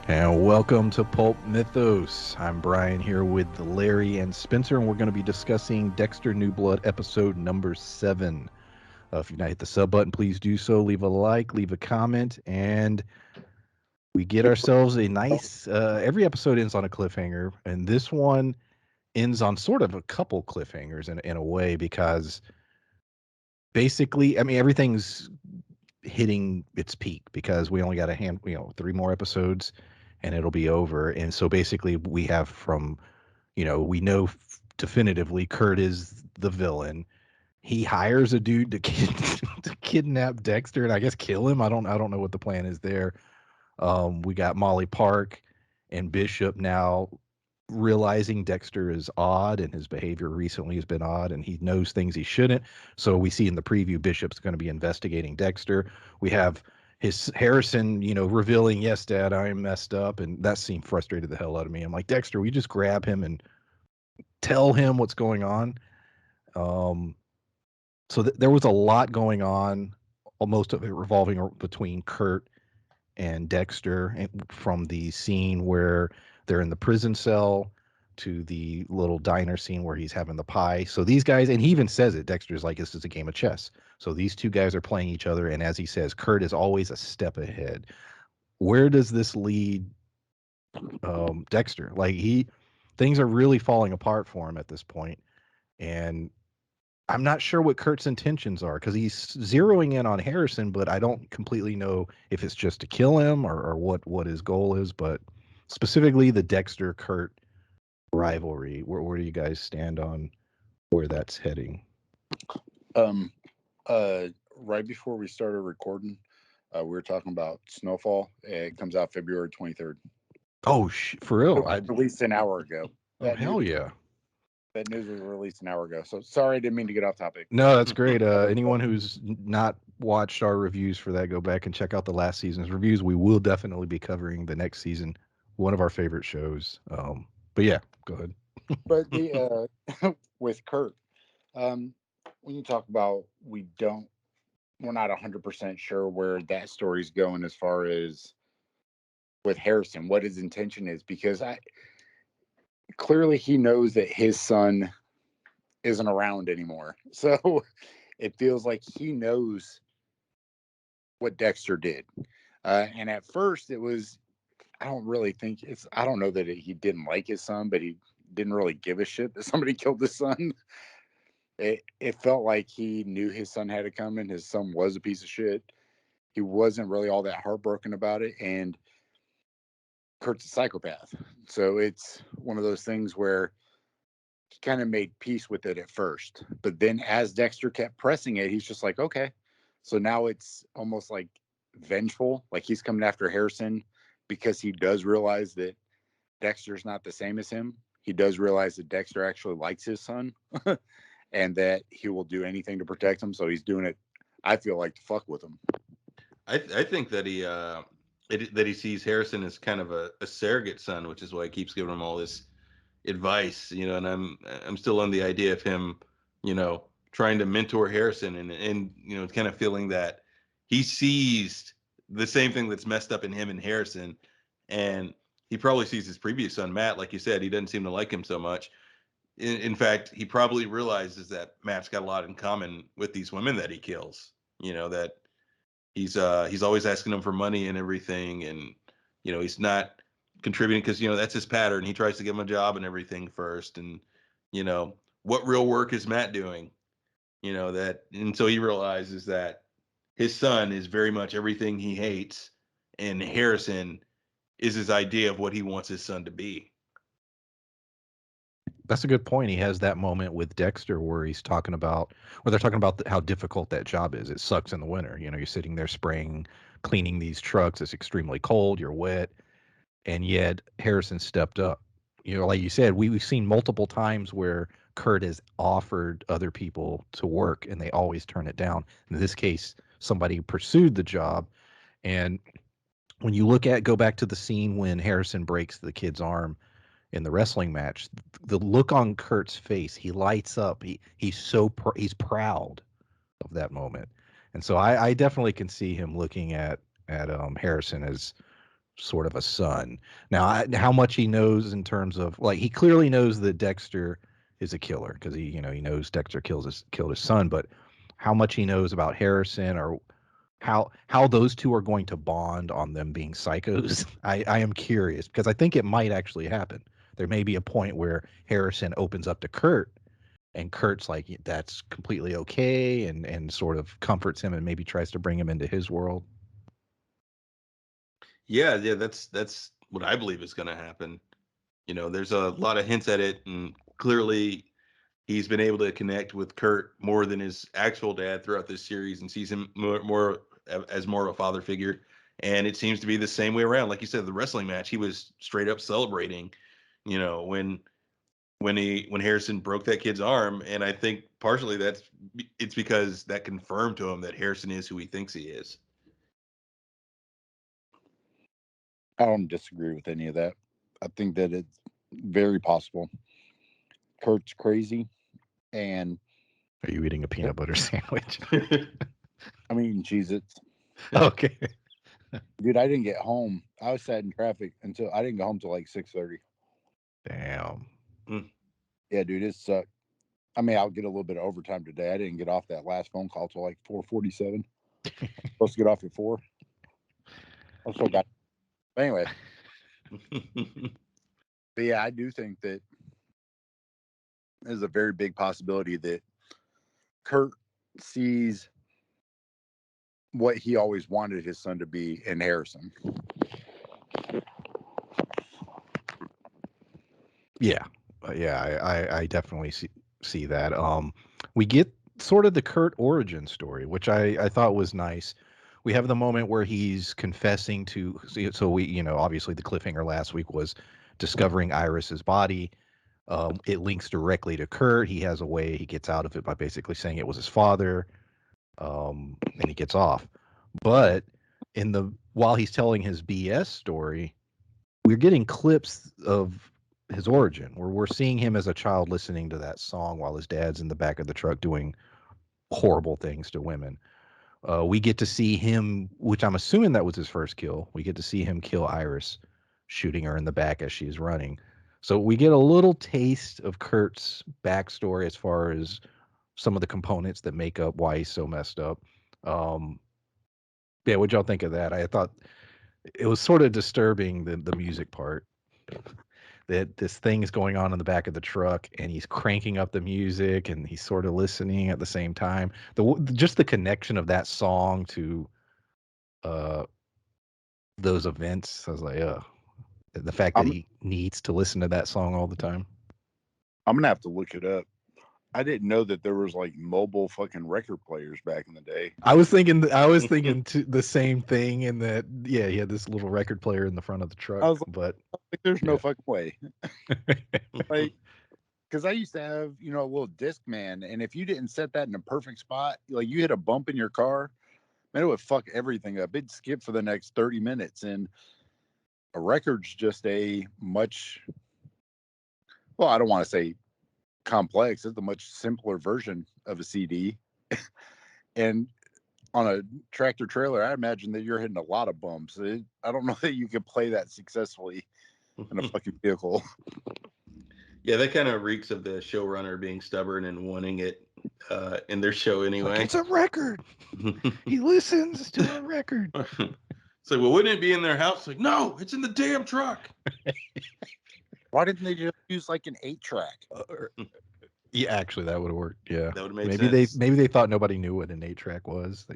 And welcome to Pulp Mythos. I'm Brian here with Larry and Spencer, and we're going to be discussing Dexter New Blood episode number 7. If you've not hit the sub button, please do so. Leave a like, leave a comment, and we get ourselves a nice. Every episode ends on a cliffhanger, and this one ends on sort of a couple cliffhangers in a way because basically, I mean, everything's hitting its peak because we only got 3 more episodes and it'll be over. And so basically we have we know definitively Curt is the villain. He hires a dude to to kidnap Dexter and I guess kill him. I don't know what the plan is there. We got Molly Park and Bishop now realizing Dexter is odd and his behavior recently has been odd and he knows things he shouldn't. So we see in the preview Bishop's going to be investigating Dexter. We have his Harrison, revealing, "Yes, Dad, I am messed up," and that scene frustrated the hell out of me. I'm like, Dexter, we just grab him and tell him what's going on. Um, so there was a lot going on, most of it revolving between Curt and Dexter, from the scene where they're in the prison cell to the little diner scene where he's having the pie. So these guys, and he even says it, Dexter's like, this is a game of chess. So these two guys are playing each other. And as he says, Curt is always a step ahead. Where does this lead Dexter? Things are really falling apart for him at this point. And I'm not sure what Curt's intentions are because he's zeroing in on Harrison, but I don't completely know if it's just to kill him or what his goal is. But specifically, the Dexter Curt rivalry. Where do you guys stand on where that's heading? Um, right before we started recording, we were talking about Snowfall. It comes out February 23rd. Oh, for real? It was released an hour ago. Oh, hell yeah. That news was released an hour ago. So sorry, I didn't mean to get off topic. No, that's great. Anyone who's not watched our reviews for that, go back and check out the last season's reviews. We will definitely be covering the next season, one of our favorite shows. But yeah, go ahead. But the with Curt, when you talk about we're not 100% sure where that story's going as far as with Harrison, what his intention is, because clearly he knows that his son isn't around anymore. So it feels like he knows what Dexter did. And at first it was, I don't know that he didn't like his son, but he didn't really give a shit that somebody killed his son. It felt like he knew his son had it coming. His son was a piece of shit. He wasn't really all that heartbroken about it. And Curt's a psychopath. So it's one of those things where he kind of made peace with it at first. But then as Dexter kept pressing it, he's just like, okay. So now it's almost like vengeful. Like he's coming after Harrison because he does realize that Dexter's not the same as him. He does realize that Dexter actually likes his son and that he will do anything to protect him. So he's doing it, I feel like, to fuck with him. I think that he sees Harrison as kind of a surrogate son, which is why he keeps giving him all this advice, and I'm still on the idea of him, trying to mentor Harrison and kind of feeling that he sees the same thing that's messed up in him and Harrison, and he probably sees his previous son Matt, like you said, he doesn't seem to like him so much. In fact, he probably realizes that Matt's got a lot in common with these women that he kills. That he's always asking them for money and everything, and he's not contributing because that's his pattern. He tries to give him a job and everything first, and what real work is Matt doing? And so he realizes that his son is very much everything he hates, and Harrison is his idea of what he wants his son to be. That's a good point. He has that moment with Dexter where they're talking about how difficult that job is. It sucks in the winter. You're sitting there spraying, cleaning these trucks. It's extremely cold. You're wet. And yet Harrison stepped up. Like you said, we've seen multiple times where Curt has offered other people to work and they always turn it down. In this case, somebody pursued the job. And when you go back to the scene when Harrison breaks the kid's arm in the wrestling match, the look on Curt's face, he lights up. He's proud of that moment. And so I definitely can see him looking at Harrison as sort of a son. Now, how much he knows in terms of, like, he clearly knows that Dexter is a killer because he knows Dexter killed his son, but how much he knows about Harrison, or how those two are going to bond on them being psychos, I am curious, because I think it might actually happen. There may be a point where Harrison opens up to Curt, and Kurt's like, that's completely okay, and sort of comforts him and maybe tries to bring him into his world. Yeah, that's what I believe is going to happen. There's a lot of hints at it, and clearly he's been able to connect with Curt more than his actual dad throughout this series, and sees him more as more of a father figure. And it seems to be the same way around. Like you said, the wrestling match, he was straight up celebrating, when Harrison broke that kid's arm. And I think partially it's because that confirmed to him that Harrison is who he thinks he is. I don't disagree with any of that. I think that it's very possible. Kurt's crazy, and Are you eating a peanut butter sandwich? I'm eating Cheez-Its. Okay. Dude, I didn't get home. I was sat in traffic until I didn't go home till like 6:30. Damn. Yeah, dude, it sucked. I mean, I'll get a little bit of overtime today. I didn't get off that last phone call till like 4:47. Supposed to get off at 4. I still got. But anyway, but yeah, I do think that there's a very big possibility that Curt sees what he always wanted his son to be in Harrison. Yeah, I definitely see that. We get sort of the Curt origin story, which I thought was nice. We have the moment where he's confessing to. So we, obviously the cliffhanger last week was discovering Iris's body. It links directly to Curt. He has a way he gets out of it by basically saying it was his father, and he gets off. But while he's telling his BS story, we're getting clips of his origin, where we're seeing him as a child listening to that song while his dad's in the back of the truck doing horrible things to women. We get to see him, which I'm assuming that was his first kill. We get to see him kill Iris, shooting her in the back as she's running. So we get a little taste of Kurt's backstory as far as some of the components that make up why he's so messed up. Yeah, what'd y'all think of that? I thought it was sort of disturbing, the music part. That this thing is going on in the back of the truck, and he's cranking up the music, and he's sort of listening at the same time. Just the connection of that song to those events, I was like, the fact that he needs to listen to that song all the time. I'm gonna have to look it up. I didn't know that there was like mobile fucking record players back in the day. I was thinking the same thing, in that, yeah, he had this little record player in the front of the truck. I was but like, there's no fucking way. Like, because I used to have, a little disc man, and if you didn't set that in a perfect spot, like you hit a bump in your car, man, it would fuck everything up. It'd skip for the next 30 minutes. And a record's just a much, well, I don't want to say complex, it's a much simpler version of a CD. And on a tractor trailer, I imagine that you're hitting a lot of bumps. I don't know that you could play that successfully in a fucking vehicle. Yeah, that kind of reeks of the showrunner being stubborn and wanting it in their show anyway. It's a record. He listens to a record. So, well, wouldn't it be in their house? Like, no, it's in the damn truck. Why didn't they just use like an 8-track? Yeah, actually, that would have worked. Yeah, that would have made sense. Maybe they thought nobody knew what an 8-track was.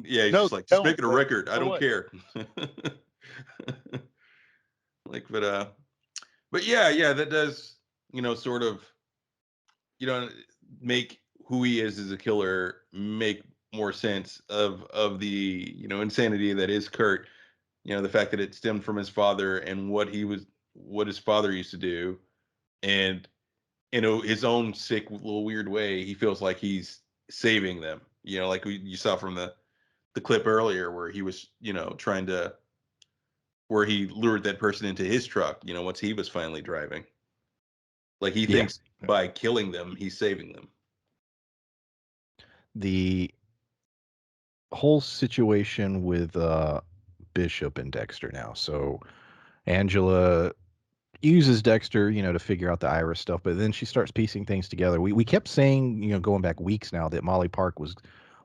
Yeah, he's just like, just make it a record. I don't care. But yeah, that does, sort of, make who he is as a killer make more sense of the, insanity that is Curt. The fact that it stemmed from his father and what his father used to do, and his own sick little weird way, he feels like he's saving them. Like you saw from the clip earlier, where he was, where he lured that person into his truck, once he was finally driving. Like he thinks by killing them, he's saving them. whole situation with Bishop and Dexter now. So Angela uses Dexter, to figure out the Iris stuff, but then she starts piecing things together. We kept saying, going back weeks now, that Molly Park was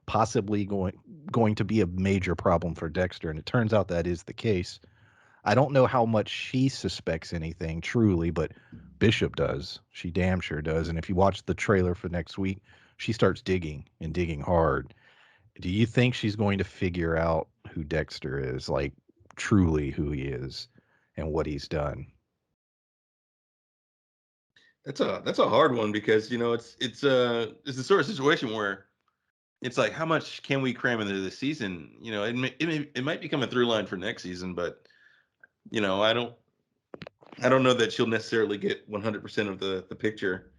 possibly going to be a major problem for Dexter, and it turns out that is the case. I don't know how much she suspects anything truly, but Bishop does. She damn sure does. And if you watch the trailer for next week, she starts digging and digging hard. Do you think she's going to figure out who Dexter is, like truly who he is and what he's done? That's a hard one because it's the sort of situation where it's like, how much can we cram into this season? It might become a through line for next season, but I don't know that she'll necessarily get 100% of the picture.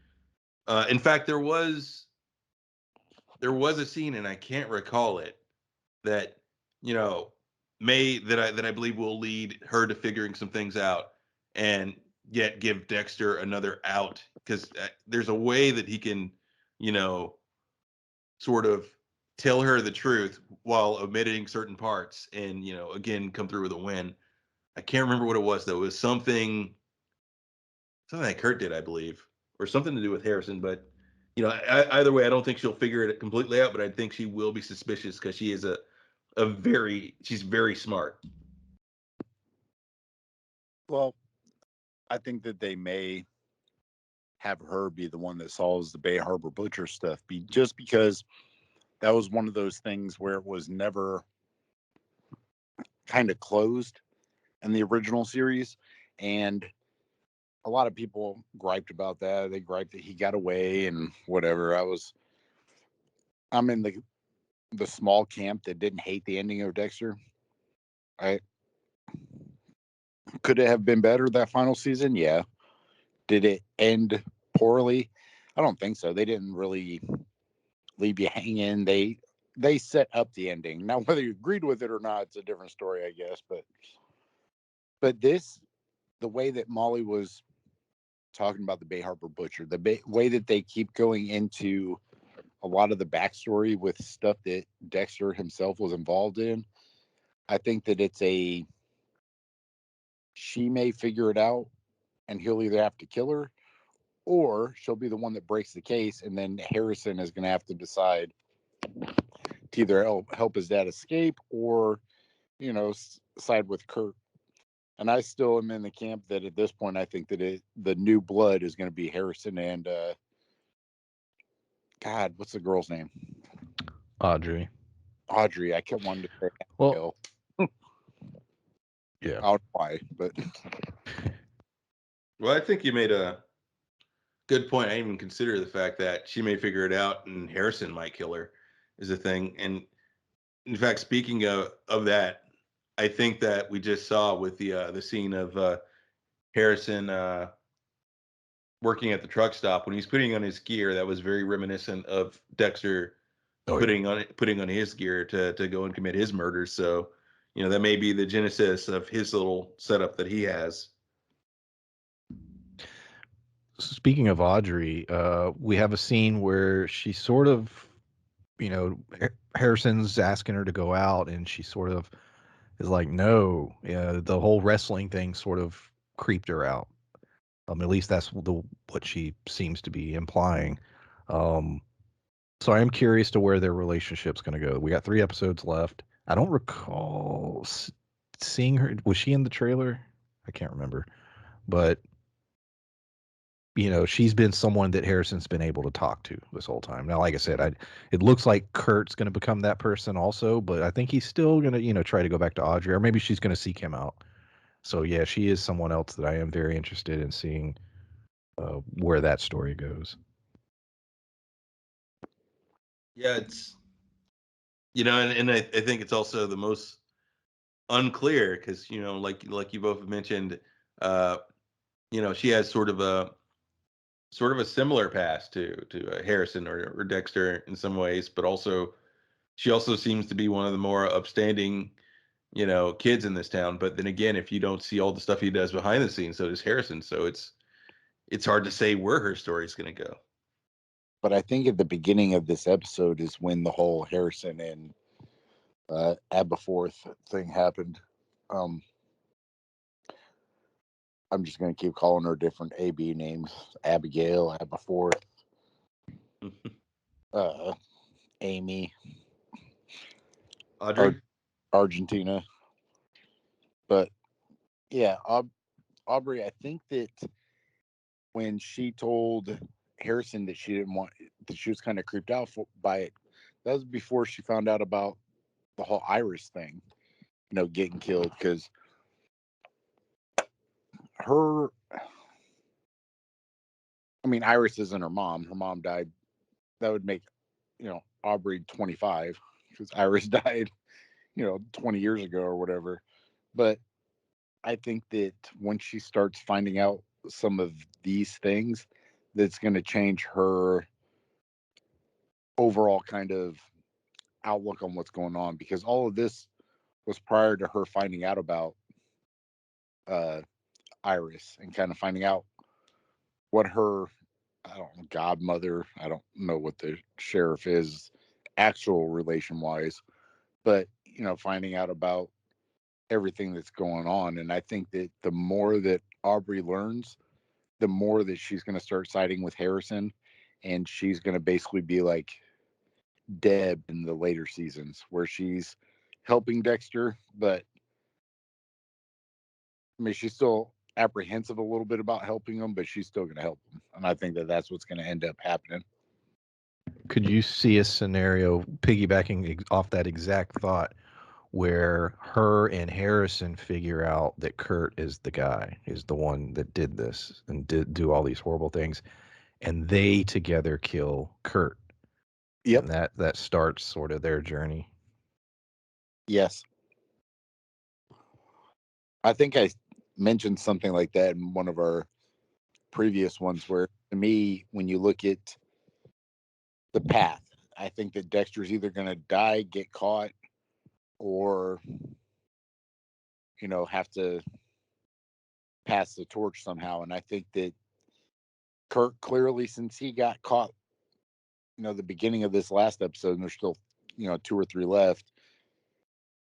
In fact, there was a scene, and I can't recall it, that you know may that I believe will lead her to figuring some things out, and yet give Dexter another out, because there's a way that he can, you know, sort of tell her the truth while omitting certain parts, and again come through with a win. I can't remember what it was though. It was something that Curt did, I believe, or something to do with Harrison. But either way, I don't think she'll figure it completely out. But I think she will be suspicious because she is she's very smart. Well, I think that they may have her be the one that solves the Bay Harbor Butcher stuff, just because that was one of those things where it was never kind of closed in the original series, and a lot of people griped about that. They griped that he got away and whatever. I'm in the small camp that didn't hate the ending of Dexter. I Could it have been better that final season? Yeah. Did it end poorly? I don't think so. They didn't really leave you hanging. They set up the ending. Now, whether you agreed with it or not, it's a different story, I guess. But the way that Molly was talking about the Bay Harbor Butcher, way that they keep going into a lot of the backstory with stuff that Dexter himself was involved in, I think that she may figure it out, and he'll either have to kill her, or she'll be the one that breaks the case, and then Harrison is going to have to decide to either help his dad escape, or side with Curt. And I still am in the camp that at this point, I think that the new blood is going to be Harrison and God, what's the girl's name? Audrey. Audrey. I kept wanting to say Well, yeah. I don't know why, but Well, I think you made a good point. I didn't even consider the fact that she may figure it out and Harrison might kill her is a thing. And in fact, speaking of that, I think that we just saw with the scene of Harrison working at the truck stop when he's putting on his gear, that was very reminiscent of Dexter putting on his gear to go and commit his murders. So, that may be the genesis of his little setup that he has. Speaking of Audrey, we have a scene where she sort of, Harrison's asking her to go out, and she sort of is like, no. The whole wrestling thing sort of creeped her out. At least that's what she seems to be implying. So I am curious to where their relationship's going to go. We got 3 episodes left. I don't recall seeing her. Was she in the trailer? I can't remember. But she's been someone that Harrison's been able to talk to this whole time. Now, like I said, it looks like Curt's going to become that person also, but I think he's still going to, try to go back to Audrey, or maybe she's going to seek him out. So yeah, she is someone else that I am very interested in seeing where that story goes. Yeah, it's and I think it's also the most unclear because like you both mentioned, she has sort of a similar past to Harrison or Dexter in some ways, but also she also seems to be one of the more upstanding kids in this town. But then again, if you don't see all the stuff he does behind the scenes, so does Harrison. So it's hard to say where her story is going to go. but I think at the beginning of this episode is when the whole Harrison and Aberforth thing happened. I'm just gonna keep calling her different AB names: Abigail, Aberforth, Amy, Audrey. Argentina. But yeah, Aubrey. I think that when she told Harrison that she didn't want, that she was kind of creeped out by it, that was before she found out about the whole Iris thing, getting killed. Because her, Iris isn't her mom. Her mom died. That would make, Aubrey 25, because Iris died, 20 years ago or whatever. But I think that when she starts finding out some of these things, that's going to change her overall kind of outlook on what's going on, because all of this was prior to her finding out about uh, Iris and kind of finding out what her, I don't know, godmother, I don't know what the sheriff is actual relation wise, but finding out about everything that's going on. And I think that the more that Aubrey learns, the more that she's going to start siding with Harrison, and she's going to basically be like Deb in the later seasons, where she's helping Dexter, but she's still apprehensive a little bit about helping him, but she's still going to help him. And I think that that's what's going to end up happening. Could you see a scenario piggybacking off that exact thought where her and Harrison figure out that Curt is the guy, is the one that did this and did do all these horrible things, and they together kill Curt? Yep. And that starts sort of their journey. Yes. I think I mentioned something like that in one of our previous ones, where to me, when you look at the path, I think that Dexter's either going to die, get caught, or have to pass the torch somehow. And I think that Curt, clearly, since he got caught, the beginning of this last episode, and there's still 2 or 3 left,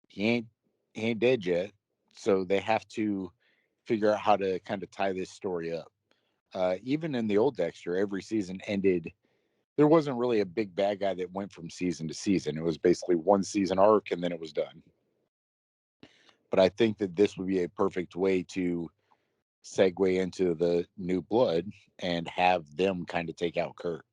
he ain't dead yet. So they have to figure out how to kind of tie this story up. Even in the old Dexter, every season ended, there wasn't really a big bad guy that went from season to season. It was basically one season arc and then it was done. But I think that this would be a perfect way to segue into the New Blood and have them kind of take out Curt.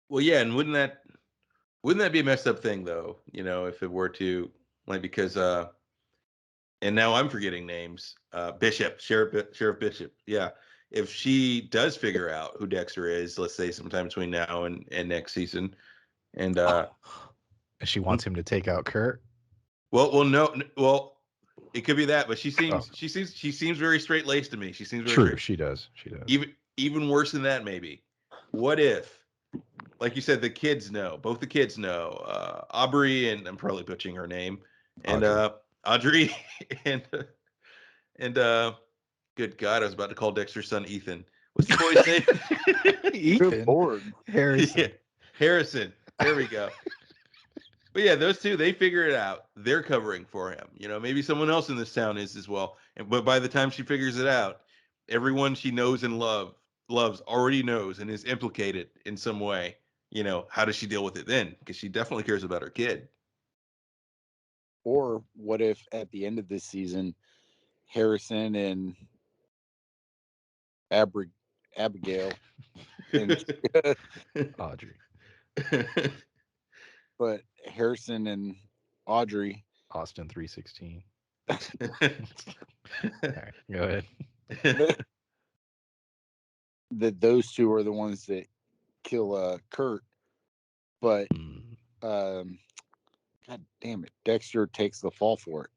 Well, yeah, and wouldn't that be a messed up thing though? If it were to, like, because and now I'm forgetting names. Bishop, Sheriff Bishop. Yeah, if she does figure out who Dexter is, let's say sometime between now and next season, and she wants him to take out Curt. Well, it could be that, but she seems very straight laced to me. She seems very true. straight. She does. Even worse than that, maybe. What if, like you said, both the kids know, Aubrey, and I'm probably butchering her name, and Audrey, and good God, I was about to call Dexter's son Ethan. What's the boy's name? Ethan. Harrison. Yeah, Harrison. There we go. But yeah, those two, they figure it out. They're covering for him. Maybe someone else in this town is as well. But by the time she figures it out, everyone she knows and loves already knows and is implicated in some way. How does she deal with it then? Because she definitely cares about her kid. Or what if at the end of this season, Harrison and Abigail and Audrey. but Harrison and Audrey, Austin 316. All right, go ahead. that those two are the ones that kill Curt, but God damn it, Dexter takes the fall for it.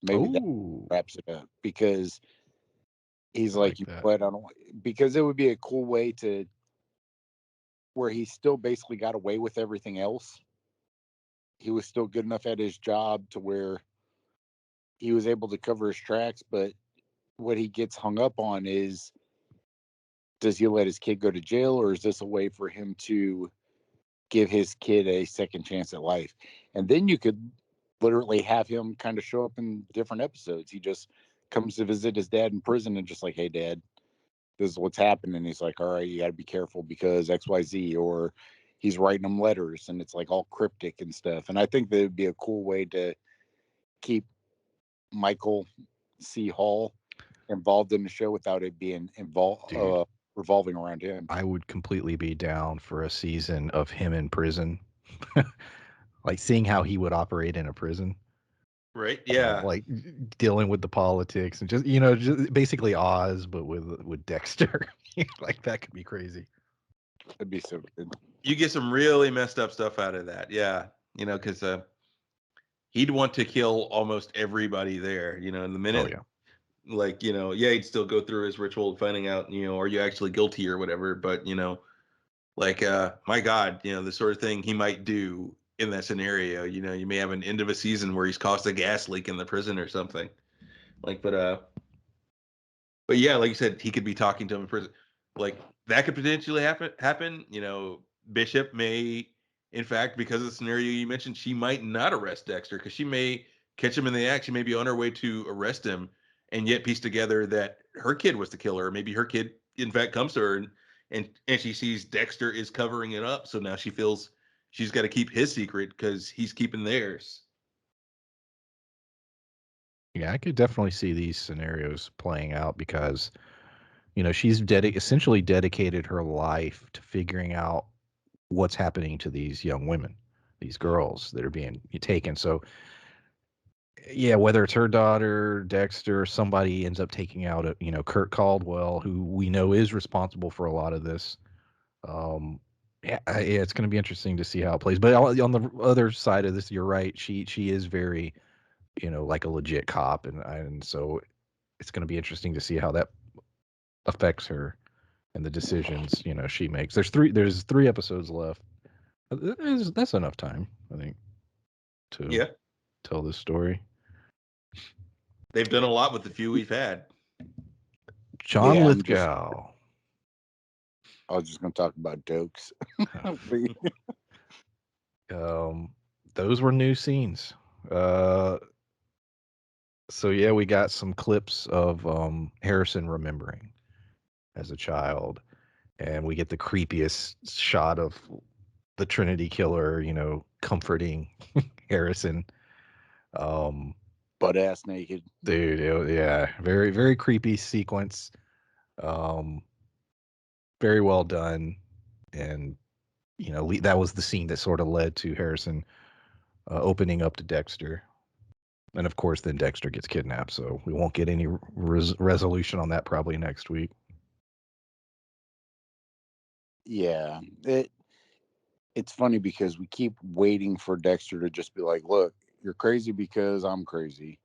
Maybe that wraps it up, because he's like, what? I don't, because it would be a cool way to where he still basically got away with everything else. He was still good enough at his job to where he was able to cover his tracks, but what he gets hung up on is, does he let his kid go to jail, or is this a way for him to give his kid a second chance at life. And then you could literally have him kind of show up in different episodes. He just comes to visit his dad in prison and just like, hey, dad, this is what's happening. He's like, all right, you got to be careful because XYZ, or he's writing them letters and it's like all cryptic and stuff. And I think that would be a cool way to keep Michael C. Hall involved in the show without it being involved Dude, revolving around him. I would completely be down for a season of him in prison. Like seeing how he would operate in a prison. Right? Yeah. Like dealing with the politics and just just basically Oz, but with Dexter. Like that could be crazy. That'd be so good. You get some really messed up stuff out of that. Yeah. Because he'd want to kill almost everybody there. In the Oh minute, yeah. like, yeah, he'd still go through his ritual of finding out, are you actually guilty or whatever. But, like, my God, the sort of thing he might do in that scenario. You may have an end of a season where he's caused a gas leak in the prison or something. Like, but yeah, like you said, he could be talking to him in prison. Like that could potentially happen. Bishop may, in fact, because of the scenario you mentioned, she might not arrest Dexter because she may catch him in the act. She may be on her way to arrest him, and yet piece together that her kid was the killer. Or maybe her kid, in fact, comes to her and she sees Dexter is covering it up. So now she feels she's got to keep his secret because he's keeping theirs. Yeah, I could definitely see these scenarios playing out because she's essentially dedicated her life to figuring out what's happening to these young women, these girls that are being taken. So yeah, whether it's her daughter, Dexter, somebody ends up taking out Curt Caldwell, who we know is responsible for a lot of this. Yeah, it's going to be interesting to see how it plays. But on the other side of this, you're right. She is very, like a legit cop, and so it's going to be interesting to see how that affects her and the decisions she makes. There's three episodes left. That's enough time, I think, to Yeah, tell this story. they've done a lot with the few we've had. John Yeah, Lithgow. I was just going to talk about Dokes. Those were new scenes. Uh, so yeah, we got some clips of Harrison remembering as a child, and we get the creepiest shot of the Trinity Killer, comforting Harrison. Butt ass naked. Dude, yeah, very very creepy sequence. Um, very well done, and that was the scene that sort of led to Harrison opening up to Dexter. And of course, then Dexter gets kidnapped, so we won't get any resolution on that probably next week. Yeah, it's funny because we keep waiting for Dexter to just be like, "Look, you're crazy because I'm crazy.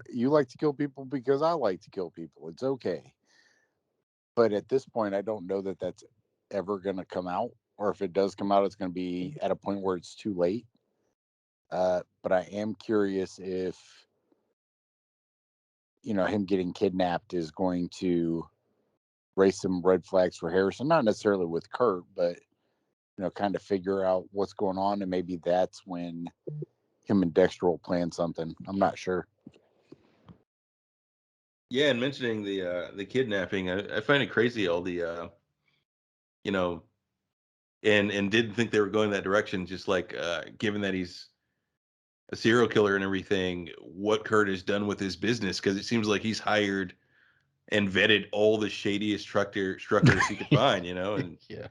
You like to kill people because I like to kill people. It's okay." But at this point, I don't know that that's ever going to come out, or if it does come out, it's going to be at a point where it's too late. But I am curious if him getting kidnapped is going to raise some red flags for Harrison, not necessarily with Curt, but kind of figure out what's going on, and maybe that's when him and Dexter will plan something. I'm not sure. Yeah, and mentioning the kidnapping, I find it crazy all the you know, and didn't think they were going that direction. Just like given that he's a serial killer and everything, what Curt has done with his business, because it seems like he's hired and vetted all the shadiest truckers he could find, and Yeah.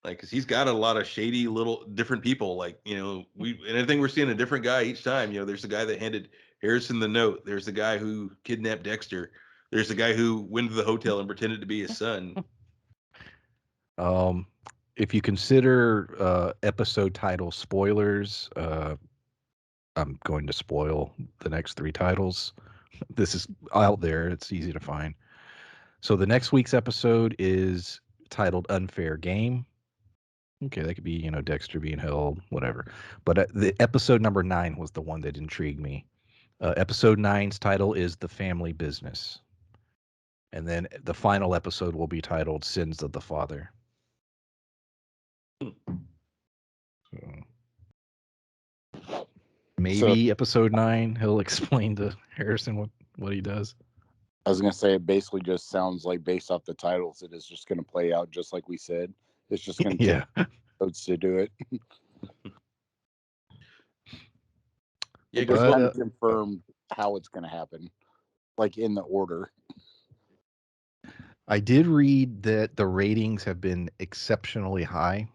like, because he's got a lot of shady little different people. Like, and I think we're seeing a different guy each time. There's the guy that handed Harrison the note. There's the guy who kidnapped Dexter. There's the guy who went to the hotel and pretended to be his son. Um, if you consider episode title spoilers, I'm going to spoil the next three titles. This is out there. It's easy to find. So the next week's episode is titled Unfair Game. Okay, that could be, Dexter being held, whatever. But the episode number 9 was the one that intrigued me. Episode 9's title is The Family Business. And then the final episode will be titled Sins of the Father. So, maybe episode 9, he'll explain to Harrison what he does. I was gonna say it basically just sounds like, based off the titles, it is just gonna play out just like we said. It's just gonna take episodes to do it. Yeah, Just because kind of confirm how it's gonna happen, like in the order. I did read that the ratings have been exceptionally high,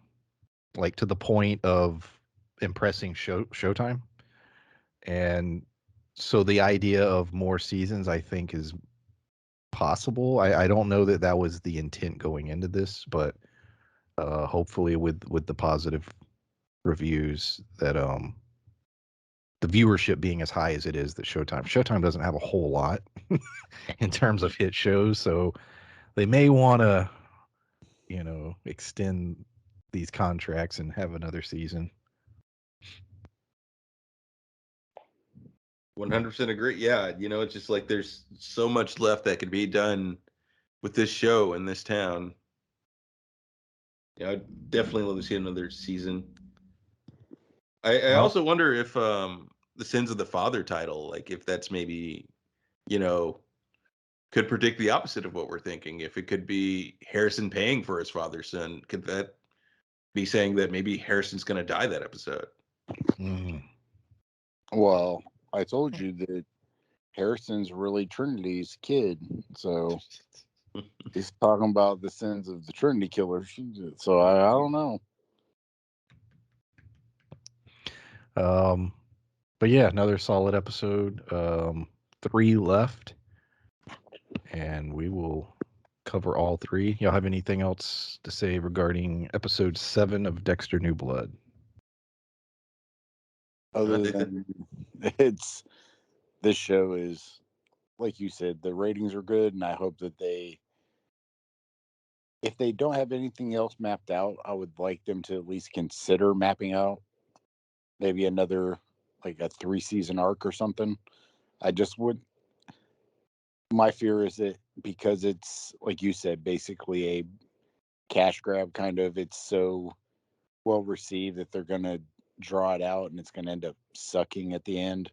like to the point of impressing Showtime. And so the idea of more seasons, I think, is possible. I don't know that that was the intent going into this, but hopefully with the positive reviews, that the viewership being as high as it is, that Showtime doesn't have a whole lot in terms of hit shows, so they may want to, extend these contracts and have another season. 100% agree. Yeah, it's just like there's so much left that could be done with this show in this town. Yeah, I'd definitely love to see another season. I also wonder if the Sins of the Father title, like if that's maybe, could predict the opposite of what we're thinking. If it could be Harrison paying for his father's sin, could that be saying that maybe Harrison's going to die that episode? Well, I told you that Harrison's really Trinity's kid, so he's talking about the sins of the Trinity killer. So I don't know. But yeah, another solid episode. 3 left, and we will cover all 3. Y'all have anything else to say regarding episode 7 of Dexter New Blood? Other than this show is, like you said, the ratings are good, and I hope that if they don't have anything else mapped out, I would like them to at least consider mapping out maybe another, like a 3-season arc or something. I just would. My fear is that because it's, like you said, basically a cash grab kind of, it's so well received that they're going to draw it out and it's going to end up sucking at the end.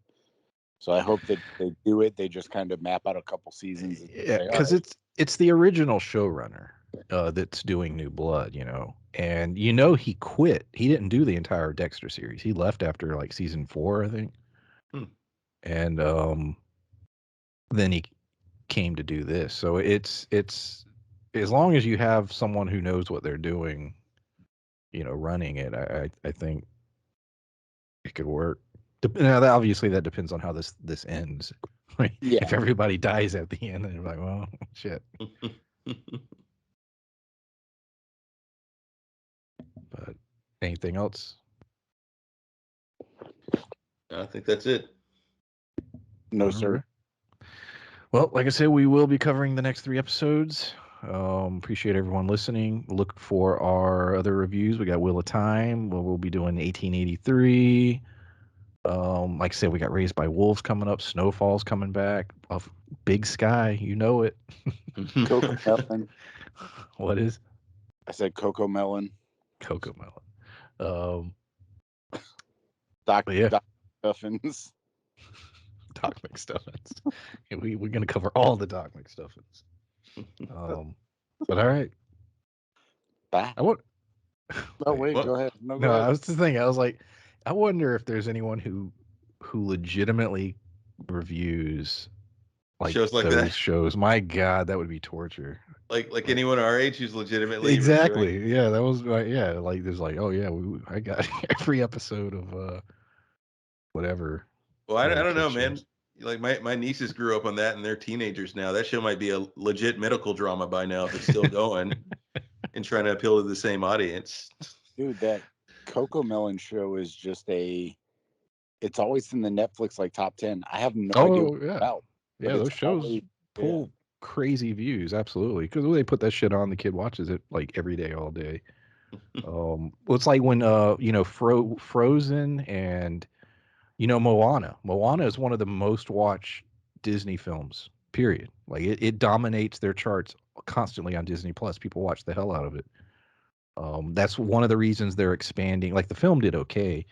So I hope that they do it. They just kind of map out a couple seasons. Yeah, because it's the original showrunner that's doing New Blood, and he quit. He didn't do the entire Dexter series. He left after like season 4, I think. And then he came to do this. So it's as long as you have someone who knows what they're doing, running it, I think it could work. Now, obviously, that depends on how this ends. Yeah. If everybody dies at the end, then you're like, well, shit. But anything else? I think that's it. No, sir. Well, like I said, we will be covering the next 3 episodes. Appreciate everyone listening. Look for our other reviews. We got Wheel of Time. We'll be doing 1883. Like I said, we got Raised by Wolves coming up. Snowfall's coming back. Big Sky, you know it. Coco Melon. What is? I said Coco Melon. Coco Melon. Doc Stuffins. Doc McStuffins. We're gonna cover all the Doc McStuffins. But all right. Bye. Wait, go ahead. No, go ahead. I was just thinking. I was like, I wonder if there's anyone who legitimately reviews like shows like those that. shows. My God, that would be torture. Like anyone our age who's legitimately exactly. reviewing. Yeah, that was yeah. Like there's like, oh yeah, I got every episode of whatever. Well, I don't know, man. Like my nieces grew up on that, and they're teenagers now. That show might be a legit medical drama by now if it's still going and trying to appeal to the same audience. Dude, that Coco Melon show is just it's always in the Netflix like top 10. I have no idea what it's about. Yeah, those shows pull crazy views, absolutely. Because when they put that shit on, the kid watches it like every day, all day. Well, it's like when Frozen and Moana. Moana is one of the most watched Disney films, period. Like it dominates their charts constantly on Disney Plus. People watch the hell out of it. That's one of the reasons they're expanding. Like the film did okay,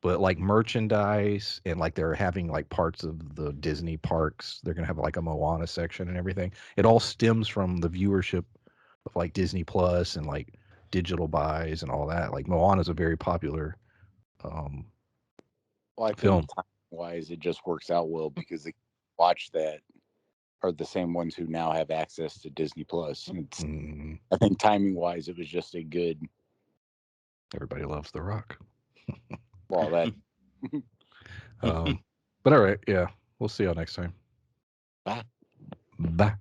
but like merchandise and like they're having like parts of the Disney parks. They're gonna have like a Moana section and everything. It all stems from the viewership of like Disney Plus and like digital buys and all that. Like Moana is a very popular um, Well, I think film. time wise, it just works out well because the watch that are the same ones who now have access to Disney Plus. I think timing wise, it was just a good. Everybody loves The Rock. Well, that. But all right, yeah, we'll see y'all next time. Bye. Bye.